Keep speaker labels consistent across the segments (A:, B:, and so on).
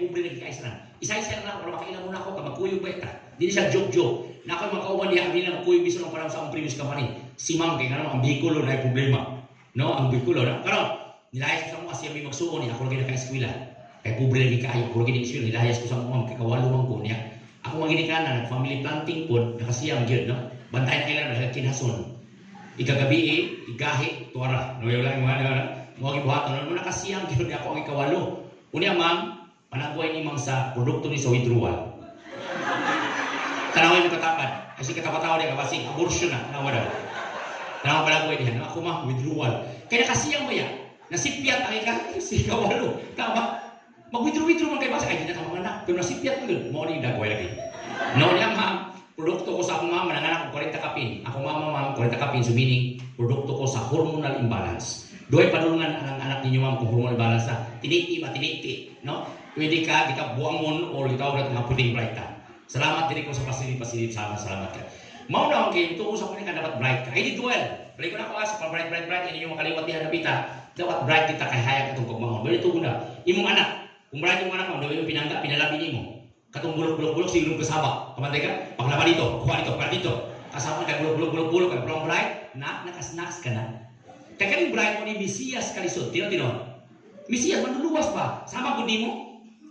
A: pobre lagi ka isran. Isa-isa na ako, makailan muna ako, magkuyog ba ita? Hindi siya joke-joke. Na ako makauban niya, hindi na magkuyog biso ng parang sa ang previous company. Si Ma'am, kaya nga naman, ang Bicolo na problema. No, ang Bicolo na. Pero, nilayas ko sa mga siya may magsuon niya, ako lagi na ka-eskwila. Kaya pobre lagi kayo, ako lagi na eskwila, nilayas ko sa mga Ma'am, kikawalumang ko niya. Ako magiging ka na, nag-family planting po, nakasiyang yun, no? Bantayan kailan, kinhason. Ikagabi, igahi, tuwara. No, yung lang, mga gibuhaton. Ano mo nakasiyang, yun, ako ang ikawalo. Unya, Ma'am, panagway ni Mang sa produkto ni sa withdrawal. Tanaway mo katapad. Kasi katawa-tawa niya kapasing abortion na. Tanawa daw. Tanawa panagway niya. Ako ma, withdrawal. Kaya nakasiyang mo yan. Nasipyat ang ikawalo. Tama? Mag-withdraw man kayo basa. Ay, hindi na ka mga anak. Pero nasipyat mo yun. Mo ni dagway lagi. No, niya, Ma'am. Produkto ko sa akong mama, nanganak ko 40 kapin. Ako mama, Ma'am, 40 kapin. So meaning, produkto ko sa hormonal imbalance. Doon padulungan ang anak ninyo, Ma'am, kung hormonal imbalance na. Tiniti, matiniti. No? Pwede ka, di ka buangon o itawag natin mga puting bright ka. Salamat din ko sa pasilip sana, salamat ka. Mao na okay, ito usap ko ka dapat bright ka. Ay, di duel. Balik ko na ako sa bright, yan yung makaliwat niya napita. Dapat bright kita kay hayag itong kagmahon. Balik ito na. Imong anak, kung bright yung anak mo, daw yung pinangga, pinalabi niyo mo. Katong bulok-bulok, sigurong kasaba. Kamantay ka, paglaba dito, kuha dito. Kasama ka, bulok, kaya from bright, nakasnacks ka na. Kaya kaling bright mo ni Mesias kalisod, tino. Mesias, manluluwas ba? Sama ko di mo?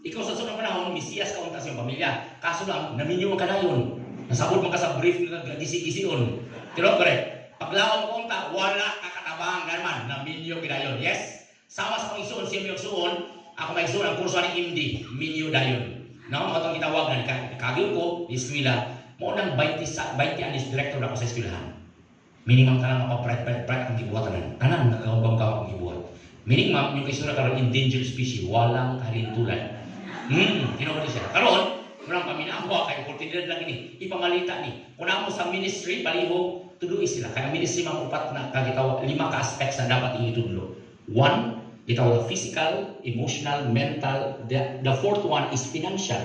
A: Ikaw sa sunod panahon, Mesias ka untas yung pamilya. Kaso lang, naminyo ka na yun. Nasabot mo ka sa brief na gisi-gisiun. Tiro, correct. Paglaon ko unta, wala kakatabang naman. Naminyo ka na yun. Yes? Sama sa pangisuon, siya may suon. Ako may suon ang kurso ni MD. Minyo na yun. No, mga itong kitawag na kagil ko, eskwila. Mo nang 20 anis director na ako sa eskwelahan. Meaning, ang tanan ako, bright ang gibuhat tanan. Tanan, nagkakabang ka ang gibuhat. Meaning, Ma'am, yung kaisura karon endangered species, walang kalintulan. Tinawag siya. Karon, walang paminawa, kaya oportunidad lang ini. Ipamalita ni. Kung mo sa ministry, palihog, tuloy sila. Kaya ministry, upat na kagitaw, 5 ka-aspects na dapat itudlo. 1, gitaw physical, emotional, mental. The fourth one is financial.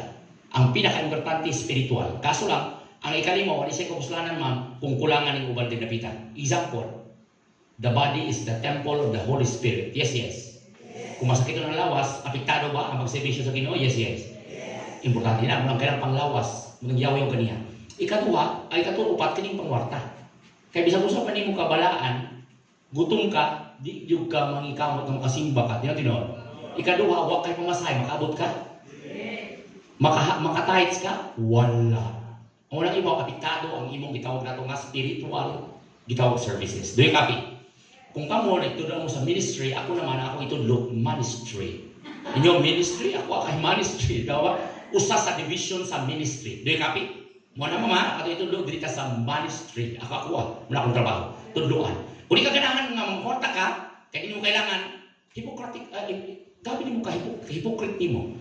A: Ang pinaka-importante is spiritual. Kaso lang, ang ikalima, wala siya kapuslanan, Ma'am, kung kulangan ng ubang dinapitan. Example, the body is the temple of the Holy Spirit. Yes. Kung masakit ng lawas, apektado ba ang pagservisyo sa Ginoo? Yes. Importante na, walang kailang panglawas, walang yaw yung kaniya. Ikatuwa, ay upat kining pangwarta. Kaya bisag usapan ni mo kabalaan, gutom ka, di yung ka mangikamot ng makasimba ka. Tino. Ikaduha, huwag kayo pamasahe, makaabot ka? Makatights ka? Wala. Ang unang iba, apektado ang imong gitawag na ito nga spiritual gitawag services. Do you copy? Kung kamo nagtudlo mo sa ministry, ako naman ako itudlo ministry. Inyong ministry, ako kay ministry. Dawa, usa sa division sa ministry. Do you copy? Mo na mama, ako itudlo dito sa ministry. Ako muna akong trabaho. Tudloan. Kung di ka ganahan nga mangkorta ka, kaya hindi mo kailangan hypocritic, gabi mo ka hypocrite mo.